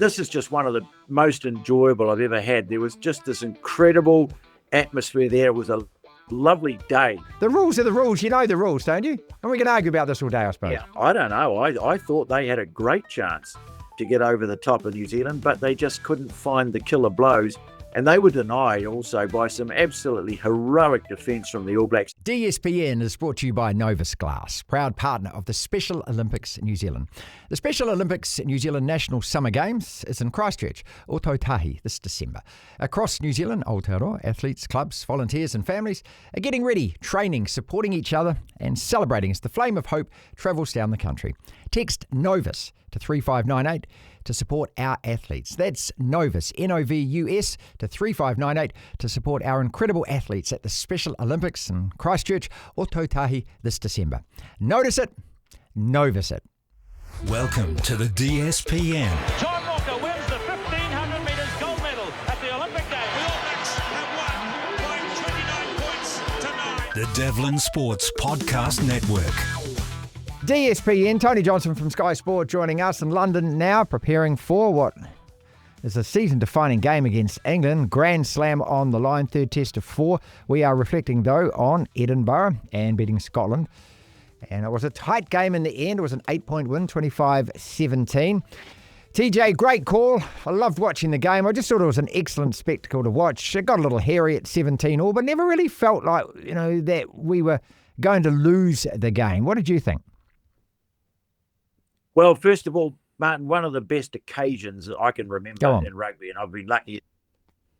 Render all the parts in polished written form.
This is just one of the most enjoyable I've ever had. There was just this incredible atmosphere there. It was a lovely day. The rules are the rules. You know the rules, don't you? And we can argue about this all day, I suppose. Yeah, I don't know. I thought they had a great chance to get over the top of New Zealand, but they just couldn't find the killer blows. And they were denied also by some absolutely heroic defence from the All Blacks. DSPN is brought to you by Novus Glass, proud partner of the Special Olympics New Zealand. The Special Olympics New Zealand National Summer Games is in Christchurch, Otautahi, this December. Across New Zealand, Aotearoa athletes, clubs, volunteers and families are getting ready, training, supporting each other and celebrating as the flame of hope travels down the country. Text Novus to 3598 to support our athletes. That's Novus, Novus, to 3598 to support our incredible athletes at the Special Olympics in Christchurch, Otautahi, this December. Notice it, Novus it. Welcome to the DSPN. John Walker wins the 1,500 metres gold medal at the Olympic Games. The All Blacks have won by 29 points to 9. The Devlin Sports Podcast Network. DSPN, Tony Johnson from Sky Sport joining us in London now, preparing for what is a season-defining game against England. Grand Slam on the line, third test of 4. We are reflecting, though, on Edinburgh and beating Scotland. And it was a tight game in the end. It was an 8-point win, 25-17. TJ, great call. I loved watching the game. I just thought it was an excellent spectacle to watch. It got a little hairy at 17-all, but never really felt like, that we were going to lose the game. What did you think? Well, first of all, Martin, one of the best occasions that I can remember in rugby, and I've been lucky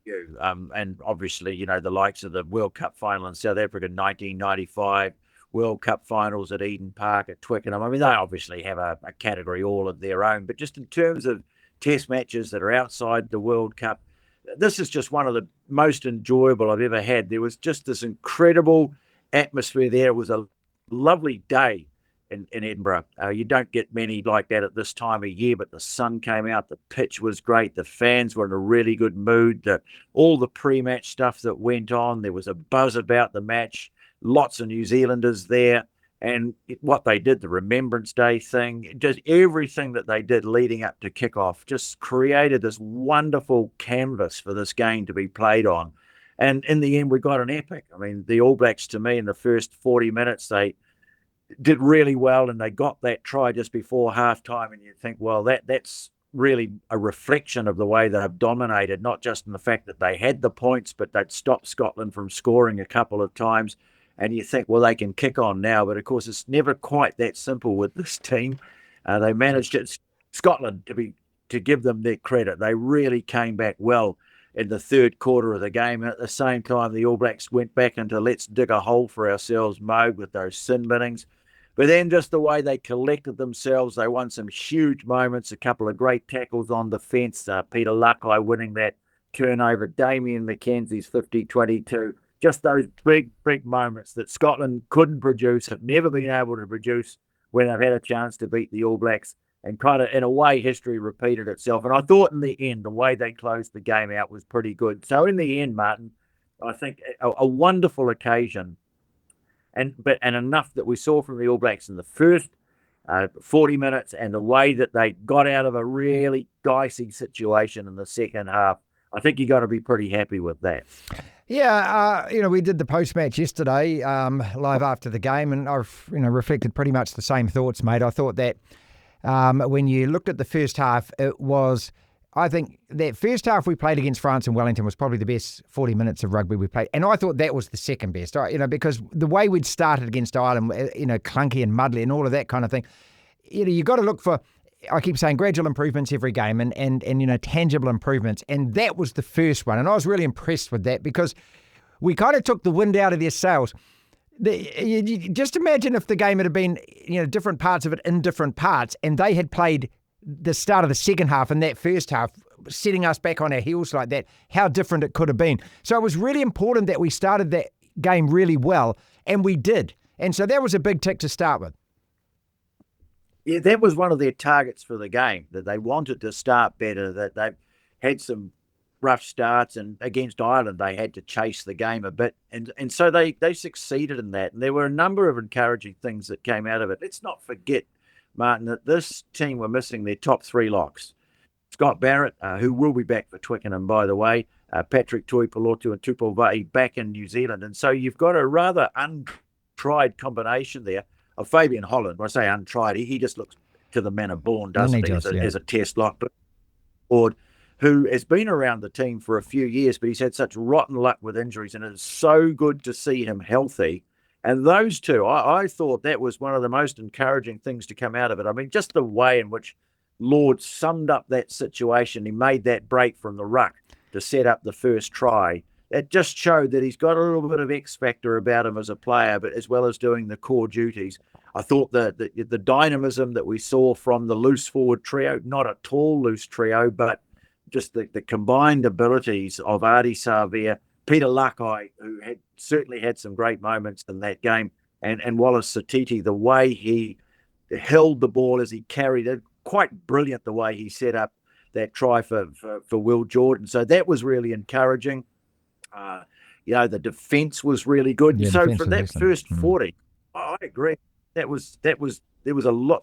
you, and obviously, the likes of the World Cup final in South Africa in 1995, World Cup finals at Eden Park, at Twickenham. I mean, they obviously have a category all of their own, but just in terms of test matches that are outside the World Cup, this is just one of the most enjoyable I've ever had. There was just this incredible atmosphere there. It was a lovely day in Edinburgh. You don't get many like that at this time of year, but the sun came out, the pitch was great, the fans were in a really good mood, all the pre-match stuff that went on, there was a buzz about the match, lots of New Zealanders there, and what they did, the Remembrance Day thing, just everything that they did leading up to kickoff just created this wonderful canvas for this game to be played on. And in the end, we got an epic. I mean, the All Blacks, to me, in the first 40 minutes, they did really well, and they got that try just before halftime, and you think, well, that's really a reflection of the way they've dominated, not just in the fact that they had the points, but they'd stopped Scotland from scoring a couple of times, and you think, well, they can kick on now, but of course it's never quite that simple with this team. They managed it, Scotland, to give them their credit. They really came back well in the third quarter of the game, and at the same time the All Blacks went back into let's dig a hole for ourselves mode with those sin binnings. But then just the way they collected themselves, they won some huge moments, a couple of great tackles on defence. Peter Luckeye winning that turnover, Damian McKenzie's 50-22. Just those big moments that Scotland couldn't produce, have never been able to produce when they've had a chance to beat the All Blacks. And kind of, in a way, history repeated itself. And I thought in the end, the way they closed the game out was pretty good. So in the end, Martin, I think a wonderful occasion. And enough that we saw from the All Blacks in the first 40 minutes, and the way that they got out of a really dicey situation in the second half. I think you got to be pretty happy with that. Yeah, we did the post-match yesterday, live after the game, and I've reflected pretty much the same thoughts, mate. I thought that when you looked at the first half, I think that first half we played against France in Wellington was probably the best 40 minutes of rugby we played. And I thought that was the second best, because the way we'd started against Ireland, clunky and muddly and all of that kind of thing, you got to look for, I keep saying, gradual improvements every game and tangible improvements. And that was the first one. And I was really impressed with that because we kind of took the wind out of their sails. Just imagine if the game had been, different parts of it in different parts, and they had played the start of the second half and that first half, setting us back on our heels like that, how different it could have been. So it was really important that we started that game really well, and we did. And so that was a big tick to start with. Yeah, that was one of their targets for the game, that they wanted to start better, that they had some rough starts, and against Ireland they had to chase the game a bit, and so they succeeded in that. And there were a number of encouraging things that came out of it. Let's not forget, Martin, that this team were missing their top 3 locks. Scott Barrett, who will be back for Twickenham, by the way, Patrick Tuipulotu and Tupouva'i back in New Zealand. And so you've got a rather untried combination there of Fabian Holland. When I say untried, he just looks to the manner born, doesn't he, as a test lock board, who has been around the team for a few years, but he's had such rotten luck with injuries, and it's so good to see him healthy. And those two, I thought that was one of the most encouraging things to come out of it. I mean, just the way in which Lord summed up that situation. He made that break from the ruck to set up the first try. It just showed that he's got a little bit of X factor about him as a player, but as well as doing the core duties. I thought the dynamism that we saw from the loose forward trio, not a tall loose trio, but just the combined abilities of Ardie Savea, Peter Lakai, who had certainly had some great moments in that game, and Wallace Satiti, the way he held the ball as he carried it, quite brilliant the way he set up that try for Will Jordan. So that was really encouraging. The defence was really good. Yeah, so for that first 40, I agree. There was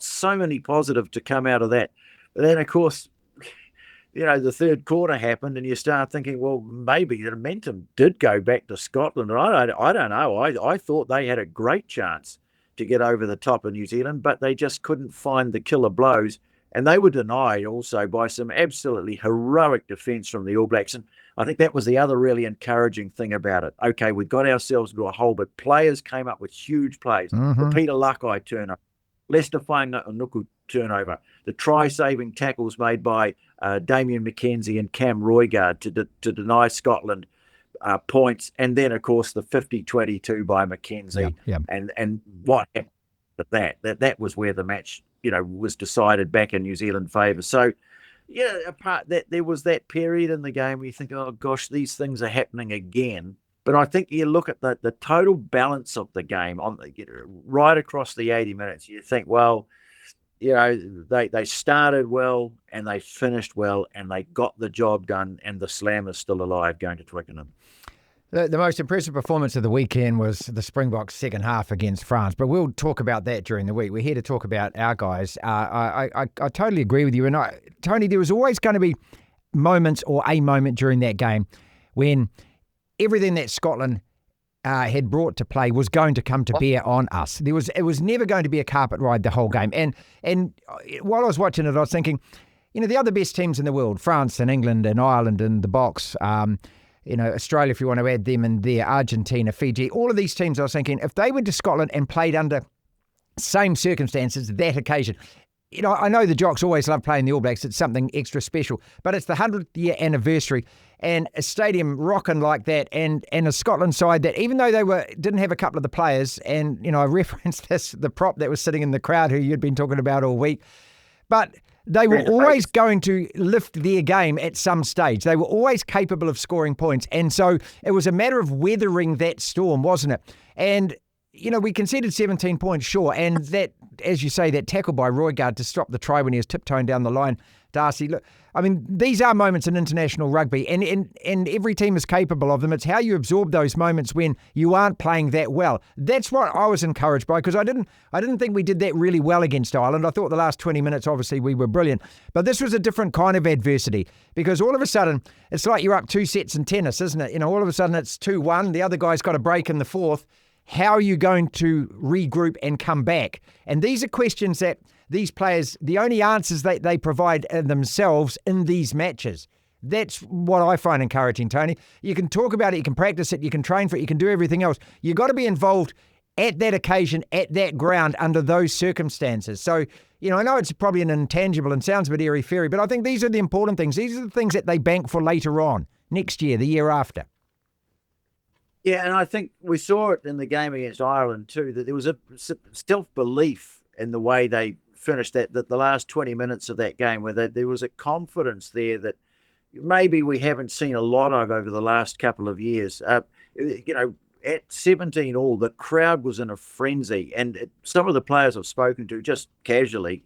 so many positives to come out of that. But then, of course, the third quarter happened, and you start thinking, well, maybe the momentum did go back to Scotland. And I don't know. I thought they had a great chance to get over the top of New Zealand, but they just couldn't find the killer blows. And they were denied also by some absolutely heroic defence from the All Blacks. And I think that was the other really encouraging thing about it. Okay, we got ourselves into a hole, but players came up with huge plays. The Peter Lakai turnover, Lester Whainganuku turnover, the try-saving tackles made by Damian McKenzie and Cam Roigard to deny Scotland points. And then, of course, the 50-22 by McKenzie. Yeah. And what happened with that was where the match was decided back in New Zealand favour. So, apart that, there was that period in the game where you think, oh gosh, these things are happening again. But I think you look at the total balance of the game right across the 80 minutes. You think, well, they started well and they finished well and they got the job done, and the Slam is still alive going to Twickenham. The most impressive performance of the weekend was the Springboks' second half against France, but we'll talk about that during the week. We're here to talk about our guys. I totally agree with you. And Tony, there was always going to be moments or a moment during that game when everything that Scotland had brought to play was going to come to bear on us. It was never going to be a carpet ride the whole game. And while I was watching it, I was thinking, the other best teams in the world, France and England and Ireland and the Box, Australia, if you want to add them in there, Argentina, Fiji, all of these teams, I was thinking, if they went to Scotland and played under same circumstances, that occasion, I know the Jocks always love playing the All Blacks. It's something extra special. But it's the 100th-year anniversary, and a stadium rocking like that, and a Scotland side that, even though they didn't have a couple of the players, and, I referenced the prop that was sitting in the crowd who you'd been talking about all week, but they were always going to lift their game at some stage. They were always capable of scoring points. And so it was a matter of weathering that storm, wasn't it? And, we conceded 17 points, sure. And that, as you say, that tackle by Roigard to stop the try when he was tiptoeing down the line, Darcy, look, I mean, these are moments in international rugby, and every team is capable of them. It's how you absorb those moments when you aren't playing that well. That's what I was encouraged by, because I didn't think we did that really well against Ireland. I thought the last 20 minutes, obviously, we were brilliant. But this was a different kind of adversity, because all of a sudden, it's like you're up 2 sets in tennis, isn't it? All of a sudden it's 2-1. The other guy's got a break in the fourth. How are you going to regroup and come back? And these are questions that these players, the only answers they provide themselves in these matches. That's what I find encouraging, Tony. You can talk about it, you can practice it, you can train for it, you can do everything else. You've got to be involved at that occasion, at that ground, under those circumstances. So, I know it's probably an intangible and sounds a bit airy-fairy, but I think these are the important things. These are the things that they bank for later on, next year, the year after. Yeah, and I think we saw it in the game against Ireland too, that there was a self-belief in the way they finished that the last 20 minutes of that game, where there was a confidence there that maybe we haven't seen a lot of over the last couple of years. At 17 all, the crowd was in a frenzy, and some of the players I've spoken to just casually,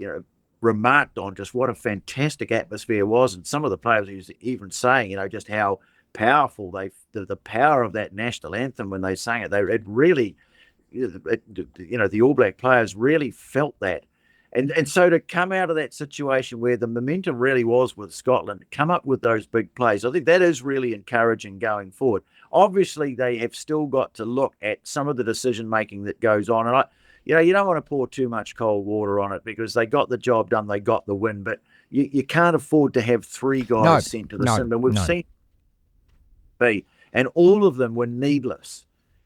remarked on just what a fantastic atmosphere was, and some of the players who was even saying, just how powerful the power of that national anthem when they sang it. It really, the All Black players really felt that. And so to come out of that situation where the momentum really was with Scotland, come up with those big plays, I think that is really encouraging going forward. Obviously, they have still got to look at some of the decision-making that goes on. And you don't want to pour too much cold water on it because they got the job done, they got the win, but you can't afford to have three guys sent to the sin bin. We've seen B, and all of them were needless.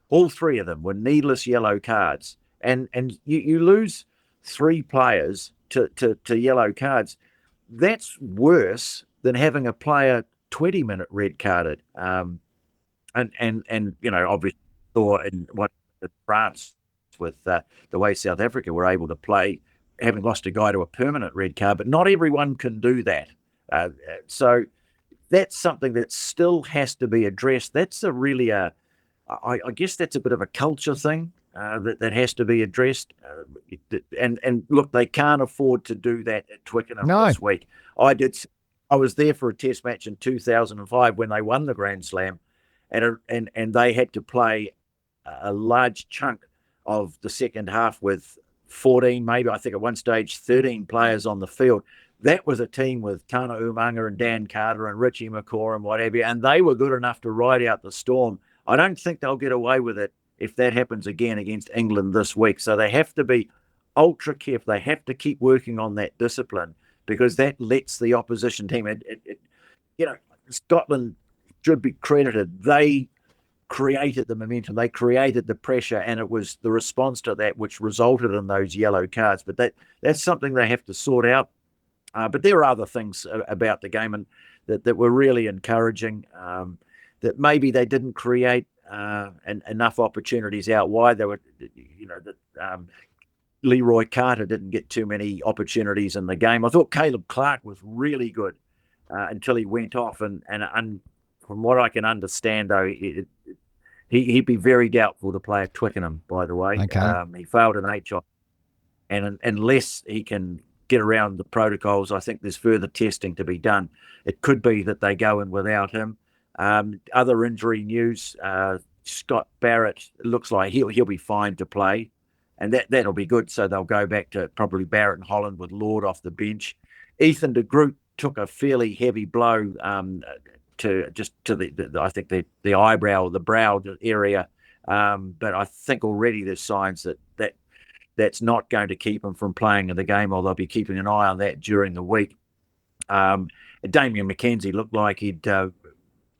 All three of them were needless yellow cards. And you lose three players to yellow cards. That's worse than having a player 20-minute red carded. And obviously, or in what France with the way South Africa were able to play, having lost a guy to a permanent red card, but not everyone can do that. So that's something that still has to be addressed. That's I guess that's a bit of a culture thing that has to be addressed. And look, they can't afford to do that at Twickenham this week. I was there for a test match in 2005 when they won the Grand Slam, and they had to play a large chunk of the second half with 14, maybe I think at one stage 13 players on the field. That was a team with Tana Umaga and Dan Carter and Richie McCaw and what have you, and they were good enough to ride out the storm. I don't think they'll get away with it if that happens again against England this week. So they have to be ultra careful. They have to keep working on that discipline because that lets the opposition team. Scotland should be credited. They created the momentum, they created the pressure, and it was the response to that which resulted in those yellow cards. But that's something they have to sort out. But there are other things about the game and that were really encouraging. That maybe they didn't create enough opportunities out wide. They were, Leroy Carter didn't get too many opportunities in the game. I thought Caleb Clark was really good until he went off, and from what I can understand, though, he'd be very doubtful to play at Twickenham, by the way. Okay. He failed an 8-shot. And unless he can get around the protocols, I think there's further testing to be done. It could be that they go in without him. Other injury news, Scott Barrett, looks like he'll be fine to play. And that'll be good. So they'll go back to probably Barrett and Holland with Lord off the bench. Ethan de Groot took a fairly heavy blow to the I think the eyebrow, the brow area, but I think already there's signs that's not going to keep him from playing in the game, or they'll be keeping an eye on that during the week. Damian McKenzie looked like he'd been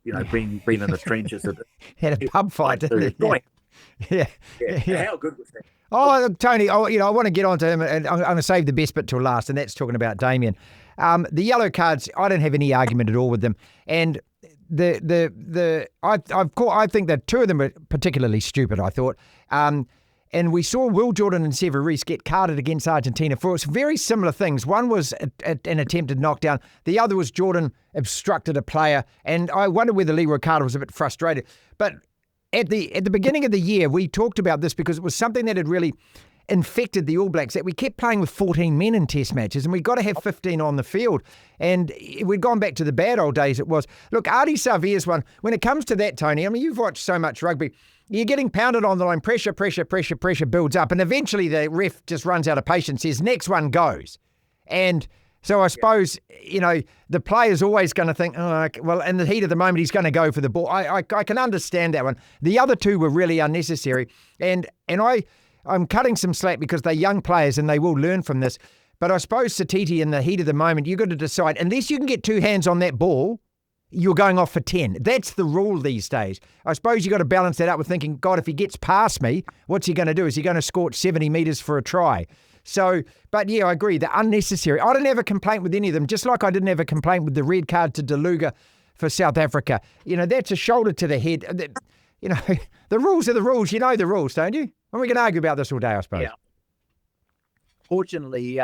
in the trenches. Had a pub fight, didn't he? Yeah. How good was that? Oh, Tony, I want to get on to him, and I'm going to save the best bit till last, and that's talking about Damian. The yellow cards, I don't have any argument at all with them, and I think that two of them are particularly stupid, I thought. And we saw Will Jordan and Sever Reece get carded against Argentina for very similar things. One was an attempted knockdown. The other was Jordan obstructed a player. And I wonder whether Leroy Carter was a bit frustrated. But at the beginning of the year, we talked about this because it was something that had really infected the All Blacks, that we kept playing with 14 men in test matches and we got to have 15 on the field. And we'd gone back to the bad old days it was. Look, Ardie Savea's one, when it comes to that, Tony, I mean, you've watched so much rugby, you're getting pounded on the line, pressure builds up, and eventually the ref just runs out of patience, says, next one goes. And so I suppose, the player's always going to think, well, in the heat of the moment, he's going to go for the ball. I can understand that one. The other two were really unnecessary. And I'm cutting some slack because they're young players and they will learn from this. But I suppose, Satiti, in the heat of the moment, you've got to decide, unless you can get two hands on that ball, you're going off for 10. That's the rule these days. I suppose you've got to balance that up with thinking, God, if he gets past me, what's he going to do? Is he going to scorch 70 metres for a try? So, but yeah, I agree. They're unnecessary. I didn't have a complaint with any of them, just like I didn't have a complaint with the red card to DeLuga for South Africa. That's a shoulder to the head. The rules are the rules. You know the rules, don't you? And we can argue about this all day, I suppose. Yeah. Fortunately,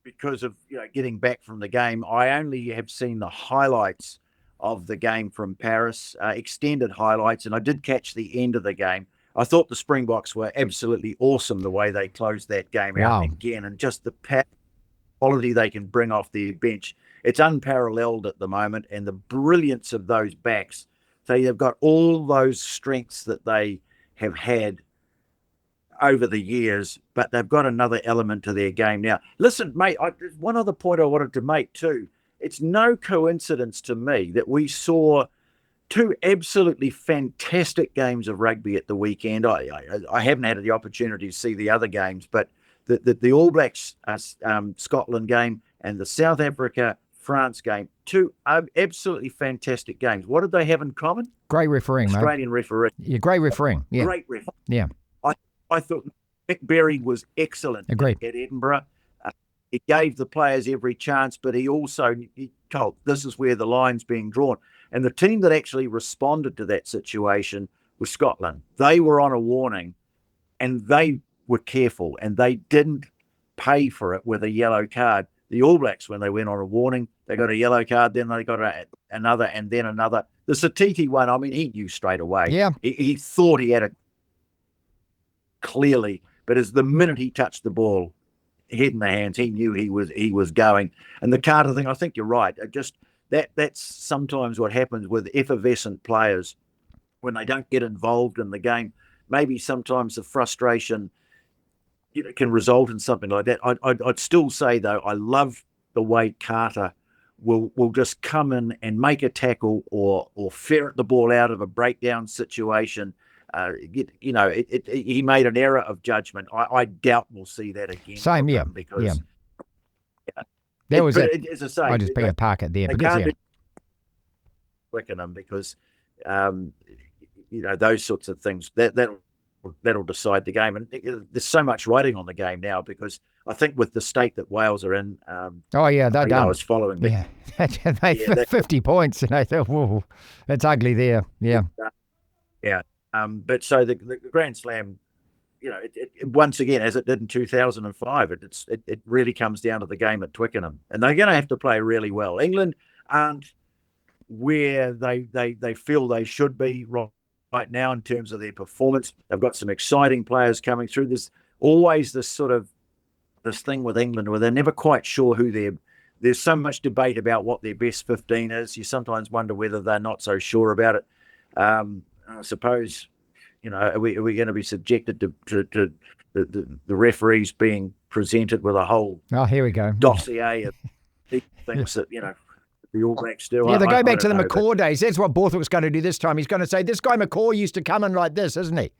because of getting back from the game, I only have seen the highlights of the game from Paris, extended highlights, and I did catch the end of the game. I thought the Springboks were absolutely awesome the way they closed that game out again, and just the quality they can bring off their bench. It's unparalleled at the moment, and the brilliance of those backs. So they've got all those strengths that they have had over the years, but they've got another element to their game now. Listen, mate, there's one other point I wanted to make too. It's no coincidence to me that we saw two absolutely fantastic games of rugby at the weekend. I haven't had the opportunity to see the other games, but the All Blacks Scotland game and the South Africa France game, two absolutely fantastic games. What did they have in common? Great refereeing, mate. Australian referee. Yeah, great refereing. Yeah. Great referee. Yeah. I thought Mick Berry was excellent at Edinburgh. He gave the players every chance, but he told this is where the line's being drawn. And the team that actually responded to that situation was Scotland. They were on a warning and they were careful and they didn't pay for it with a yellow card. The All Blacks, when they went on a warning, they got a yellow card, then they got another and then another. The Satiti one, I mean, he knew straight away. Yeah. He thought he had it clearly, but as the minute he touched the ball, head in the hands, he knew he was going. And the Carter thing, I think you're right. That's sometimes what happens with effervescent players when they don't get involved in the game. Maybe sometimes the frustration can result in something like that. I'd still say though, I love the way Carter will just come in and make a tackle or ferret the ball out of a breakdown situation. He made an error of judgment. I doubt we'll see that again. Same, yeah. Because that was it. As I say, I just being a park it there. They can't Twickenham because those sorts of things that'll decide the game. And there's so much writing on the game now because I think with the state that Wales are in. They're done. I was following. Yeah, they 50 points, and I thought, whoa, it's ugly there. Yeah. Yeah. But so the Grand Slam, it once again, as it did in 2005, it really comes down to the game at Twickenham, and they're going to have to play really well. England aren't where they feel they should be right now in terms of their performance. They've got some exciting players coming through. There's always this thing with England where they're never quite sure who there's so much debate about what their best 15 is. You sometimes wonder whether they're not so sure about it. I suppose, are we going to be subjected to the referees being presented with a whole here we go dossier of things that the All Blacks do? Yeah, they go back to the McCaw days. That's what Borthwick's going to do this time. He's going to say, this guy McCaw used to come in like this, isn't he?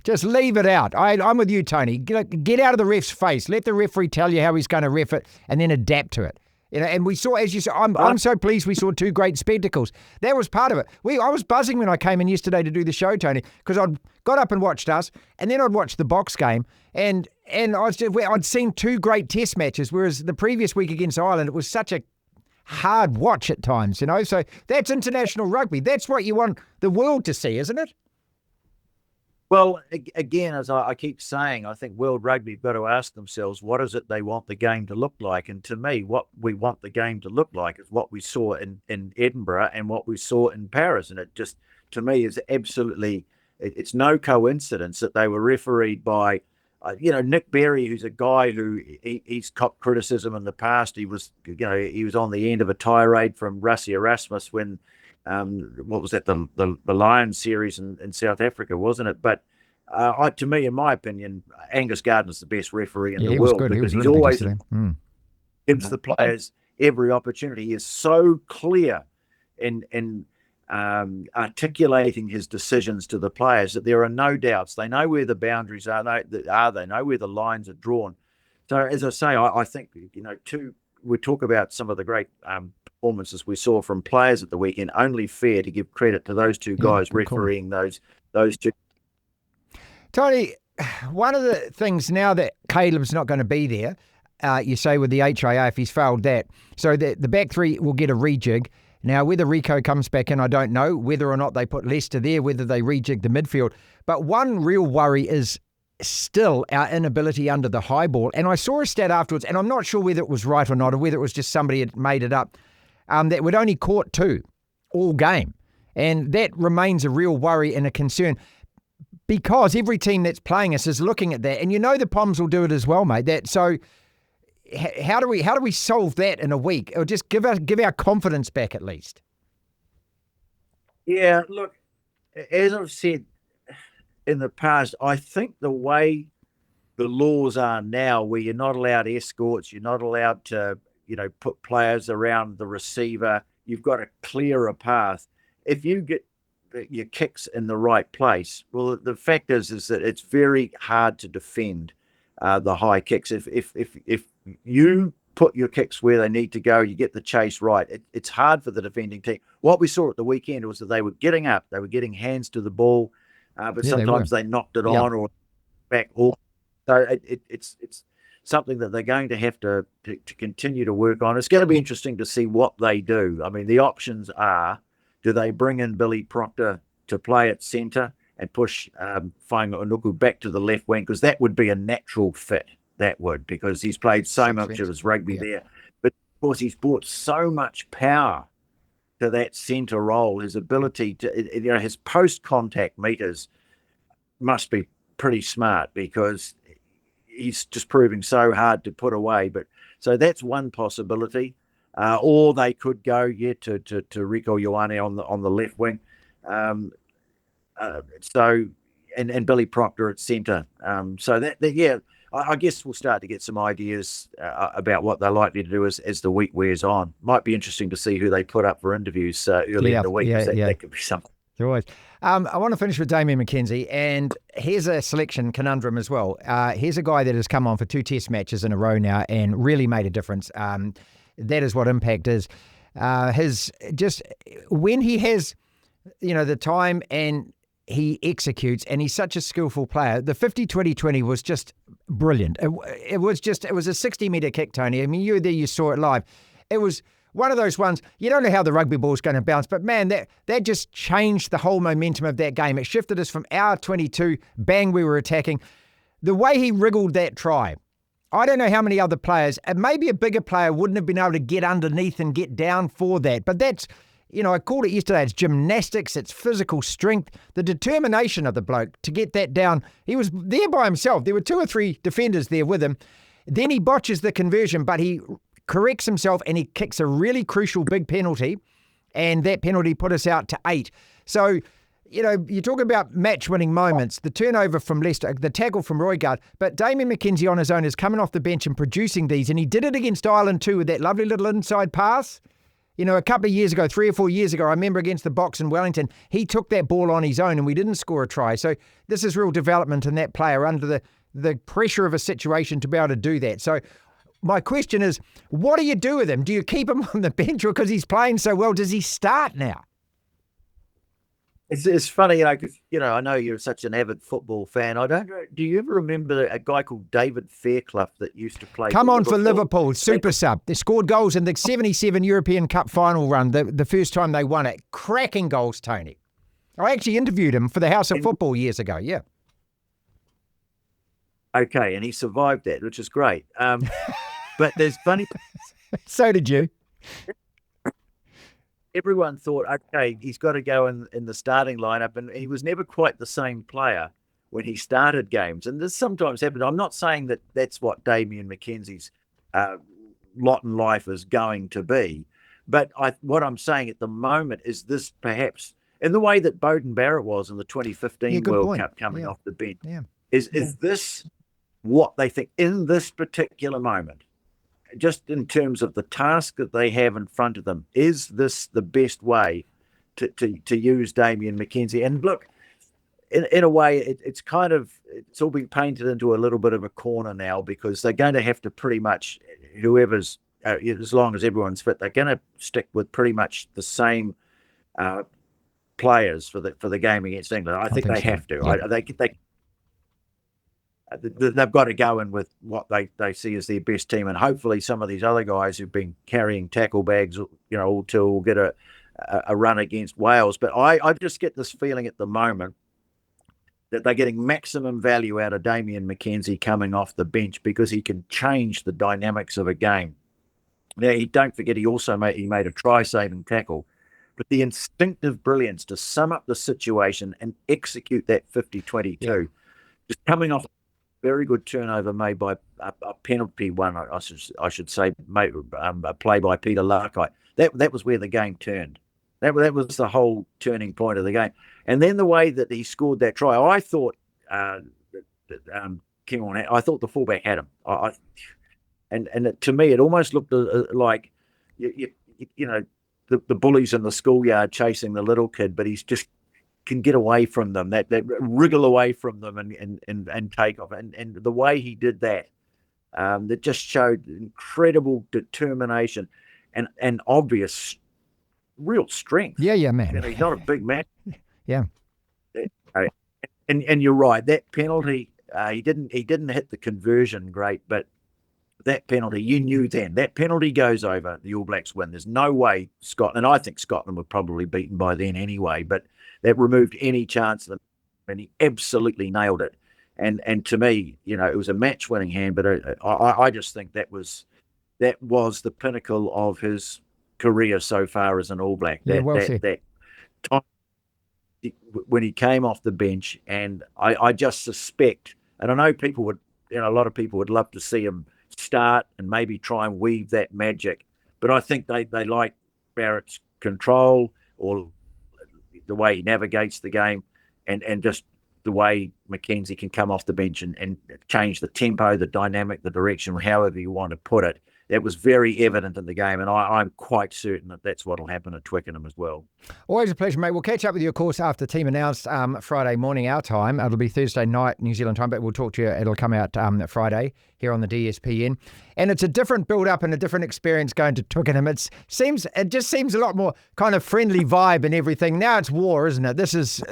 Just leave it out. I'm with you, Tony. Get out of the ref's face. Let the referee tell you how he's going to ref it and then adapt to it. And we saw, as you said, I'm so pleased we saw two great spectacles. That was part of it. I was buzzing when I came in yesterday to do the show, Tony, because I'd got up and watched us, and then I'd watched the Box game, and I'd seen two great test matches, whereas the previous week against Ireland, it was such a hard watch at times, So that's international rugby. That's what you want the world to see, isn't it? Well, again, as I keep saying, I think World Rugby have got to ask themselves, what is it they want the game to look like? And to me, what we want the game to look like is what we saw in Edinburgh and what we saw in Paris. And it just, to me, is absolutely, it's no coincidence that they were refereed by, Nick Berry, who's a guy who he's copped criticism in the past. He was on the end of a tirade from Rassie Erasmus when, what was that, the Lions series in South Africa, wasn't it? But to me, in my opinion, Angus Gardner's the best referee in the world because he's always gives the players every opportunity. He is so clear in articulating his decisions to the players that there are no doubts. They know where the boundaries are. They know where the lines are drawn. So, as I say, I think we talk about some of the great performances we saw from players at the weekend. Only fair to give credit to those two guys refereeing those two. Tony, one of the things now that Caleb's not going to be there, you say with the HIA, if he's failed that, so the back three will get a rejig. Now, whether Rico comes back in, I don't know. Whether or not they put Leicester there, whether they rejig the midfield. But one real worry is still our inability under the high ball. And I saw a stat afterwards, and I'm not sure whether it was right or not, or whether it was just somebody had made it up, that we'd only caught 2 all game. And that remains a real worry and a concern because every team that's playing us is looking at that. And the Poms will do it as well, mate. So how do we solve that in a week? Or just give our confidence back at least? Yeah, look, as I've said in the past, I think the way the laws are now, where you're not allowed escorts, you're not allowed to, put players around the receiver. You've got to clear a path. If you get your kicks in the right place, well, the fact is that it's very hard to defend the high kicks. If you put your kicks where they need to go, you get the chase right. It's hard for the defending team. What we saw at the weekend was that they were getting up, they were getting hands to the ball, but sometimes they knocked it on or back off. So it's something that they're going to have to continue to work on. It's going to be interesting to see what they do. I mean, the options are: do they bring in Billy Proctor to play at centre and push Whainga-Onuku back to the left wing? Because that would be a natural fit. That would, because he's played so much of his rugby there. But of course, he's brought so much power to that centre role. His ability to, his post-contact meters must be pretty smart, because he's just proving so hard to put away. But so that's one possibility. Or they could go to Rieko Ioane on the left wing. And Billy Proctor at centre. I guess we'll start to get some ideas about what they're likely to do as the week wears on. Might be interesting to see who they put up for interviews early in the week. That could be something. Always. I want to finish with Damian McKenzie, and here's a selection conundrum as well. Here's a guy that has come on for 2 test matches in a row now and really made a difference. That is what impact is. When he has, the time and he executes, and he's such a skillful player. The 50-20-20 was just brilliant. It was a 60-metre kick, Tony. I mean, you were there, you saw it live. It was one of those ones, you don't know how the rugby ball's going to bounce, but man, that just changed the whole momentum of that game. It shifted us from our 22, bang, we were attacking. The way he wriggled that try, I don't know how many other players, and maybe a bigger player wouldn't have been able to get underneath and get down for that, but that's, I called it yesterday, it's gymnastics, it's physical strength, the determination of the bloke to get that down. He was there by himself. There were 2 or 3 defenders there with him. Then he botches the conversion, but he corrects himself and he kicks a really crucial big penalty, and that penalty put us out to 8. So, you talk about match-winning moments, the turnover from Leicester, the tackle from Roygaard, but Damian McKenzie on his own is coming off the bench and producing these, and he did it against Ireland too with that lovely little inside pass. A couple of years ago, 3 or 4 years ago, I remember against the Box in Wellington, he took that ball on his own and we didn't score a try. So this is real development in that player under the pressure of a situation to be able to do that. So my question is, what do you do with him? Do you keep him on the bench, or because he's playing so well, does he start now? It's funny, 'cause, I know you're such an avid football fan. I don't know. Do you ever remember a guy called David Fairclough that used to play? Come on for Liverpool, super sub. They scored goals in the 77 European Cup final run, the first time they won it. Cracking goals, Tony. I actually interviewed him for the House of Football years ago, yeah. Okay, and he survived that, which is great. But there's funny... So did you. Everyone thought, okay, he's got to go in the starting lineup, and he was never quite the same player when he started games. And this sometimes happens. I'm not saying that that's what Damian McKenzie's lot in life is going to be, but what I'm saying at the moment is this, perhaps, in the way that Bowden Barrett was in the 2015 World Cup coming off the bench, is this what they think in this particular moment? Just in terms of the task that they have in front of them, is this the best way to use Damian McKenzie? And look, in a way, it's all been painted into a little bit of a corner now, because they're going to have to pretty much, whoever's, as long as everyone's fit, they're going to stick with pretty much the same players for the game against England. I think they have to. Yeah. They've got to go in with what they see as their best team, and hopefully some of these other guys who've been carrying tackle bags, will get a run against Wales. But I just get this feeling at the moment that they're getting maximum value out of Damian McKenzie coming off the bench, because he can change the dynamics of a game. Now, don't forget, he also made a try-saving tackle. But the instinctive brilliance to sum up the situation and execute that 50-22, just coming off very good turnover made by a penalty one, I should say, a play by Peter Larkite. That was where the game turned. That was the whole turning point of the game. And then the way that he scored that try, I thought that King on it. I thought the fullback had him. To me, it almost looked like you know the bullies in the schoolyard chasing the little kid, but he's just can get away from them, that wriggle away from them and take off. And the way he did that, that just showed incredible determination and obvious real strength. Yeah, man. He's not a big man. Yeah. And you're right, that penalty, he didn't hit the conversion great, but that penalty, you knew then, that penalty goes over, the All Blacks win. There's no way Scotland, and I think Scotland were probably beaten by then anyway, but that removed any chance of them, and he absolutely nailed it. And to me, it was a match-winning hand, but I just think that was the pinnacle of his career so far as an All Black. That time when he came off the bench, and I just suspect, and I know people would, a lot of people would love to see him start and maybe try and weave that magic, but I think they like Barrett's control, or the way he navigates the game, and just the way McKenzie can come off the bench and change the tempo, the dynamic, the direction, however you want to put it. That was very evident in the game, and I'm quite certain that that's what will happen at Twickenham as well. Always a pleasure, mate. We'll catch up with you, of course, after the team announced Friday morning our time. It'll be Thursday night New Zealand time, but we'll talk to you. It'll come out Friday here on the DSPN. And it's a different build-up and a different experience going to Twickenham. It just seems a lot more kind of friendly vibe and everything. Now it's war, isn't it? This is,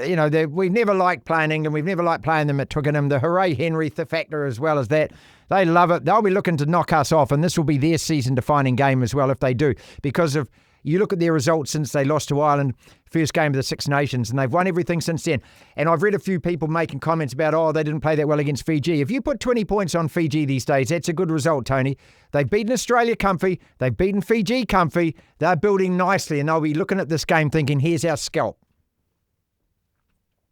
we've never liked playing England. We've never liked playing them at Twickenham. The hooray Henry factor as well as that. They love it. They'll be looking to knock us off, and this will be their season-defining game as well if they do. Because you look at their results since they lost to Ireland, first game of the Six Nations, and they've won everything since then. And I've read a few people making comments about, they didn't play that well against Fiji. If you put 20 points on Fiji these days, that's a good result, Tony. They've beaten Australia comfy. They've beaten Fiji comfy. They're building nicely, and they'll be looking at this game thinking, here's our scalp.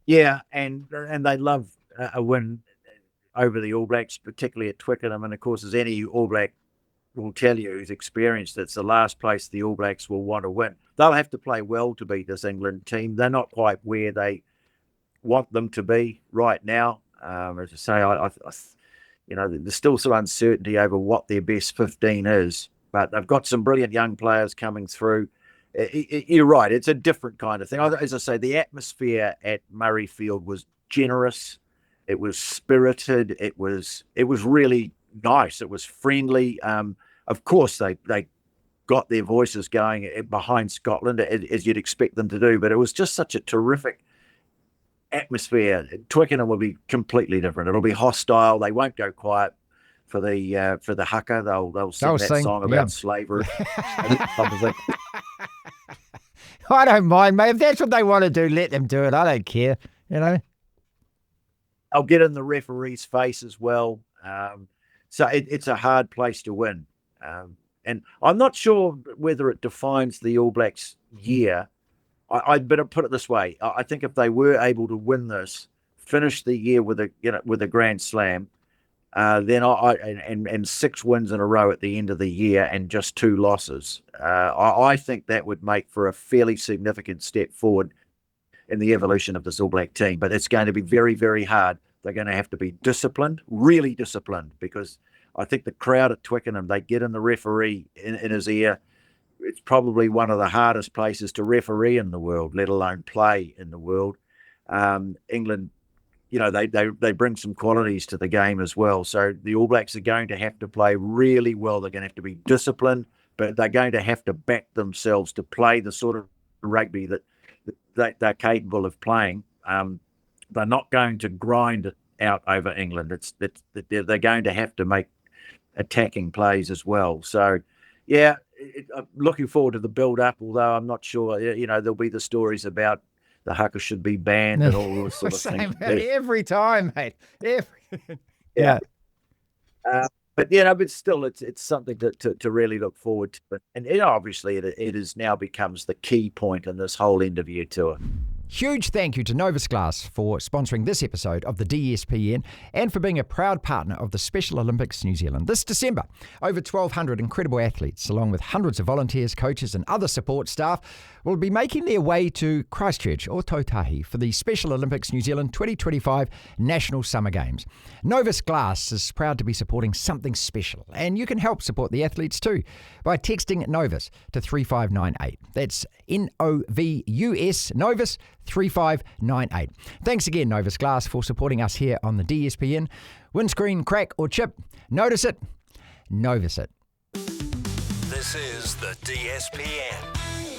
Yeah, and they love a win over the All Blacks, particularly at Twickenham. And of course, as any All Black will tell you who's experienced, it's the last place the All Blacks will want to win. They'll have to play well to beat this England team. They're not quite where they want them to be right now. As I say, there's still some uncertainty over what their best 15 is, but they've got some brilliant young players coming through. You're right, it's a different kind of thing. As I say, the atmosphere at Murrayfield was generous. It was spirited. It was really nice. It was friendly. Of course, they got their voices going behind Scotland, as you'd expect them to do. But it was just such a terrific atmosphere. Twickenham will be completely different. It'll be hostile. They won't go quiet for the haka. They'll sing that song about slavery. I don't mind, mate. If that's what they want to do, let them do it. I don't care. I'll get in the referee's face as well. So it's a hard place to win. And I'm not sure whether it defines the All Blacks' year. I'd better put it this way. I think if they were able to win this, finish the year with a Grand Slam, then and 6 wins in a row at the end of the year and just 2 losses, I think that would make for a fairly significant step forward in the evolution of this All Black team. But it's going to be very, very hard. They're going to have to be disciplined, really disciplined, because I think the crowd at Twickenham, they get in the referee in his ear. It's probably one of the hardest places to referee in the world, let alone play in the world. England, they bring some qualities to the game as well. So the All Blacks are going to have to play really well. They're going to have to be disciplined, but they're going to have to back themselves to play the sort of rugby that they're capable of playing. They're not going to grind it out over England. They're going to have to make attacking plays as well. So, yeah, I'm looking forward to the build-up, although I'm not sure, there'll be the stories about the haka should be banned and all those sort of things. Every time, mate. Yeah. But still, it's something to really look forward to. And obviously, it is now becomes the key point in this whole interview tour. Huge thank you to Novus Glass for sponsoring this episode of the DSPN and for being a proud partner of the Special Olympics New Zealand. This December, over 1,200 incredible athletes, along with hundreds of volunteers, coaches and other support staff, will be making their way to Christchurch or Tautahi for the Special Olympics New Zealand 2025 National Summer Games. Novus Glass is proud to be supporting something special, and you can help support the athletes too by texting Novus to 3598. That's Novus, Novus 3598. Thanks again, Novus Glass, for supporting us here on the DSPN. Windscreen, crack or chip, notice it, Novus it. This is the DSPN.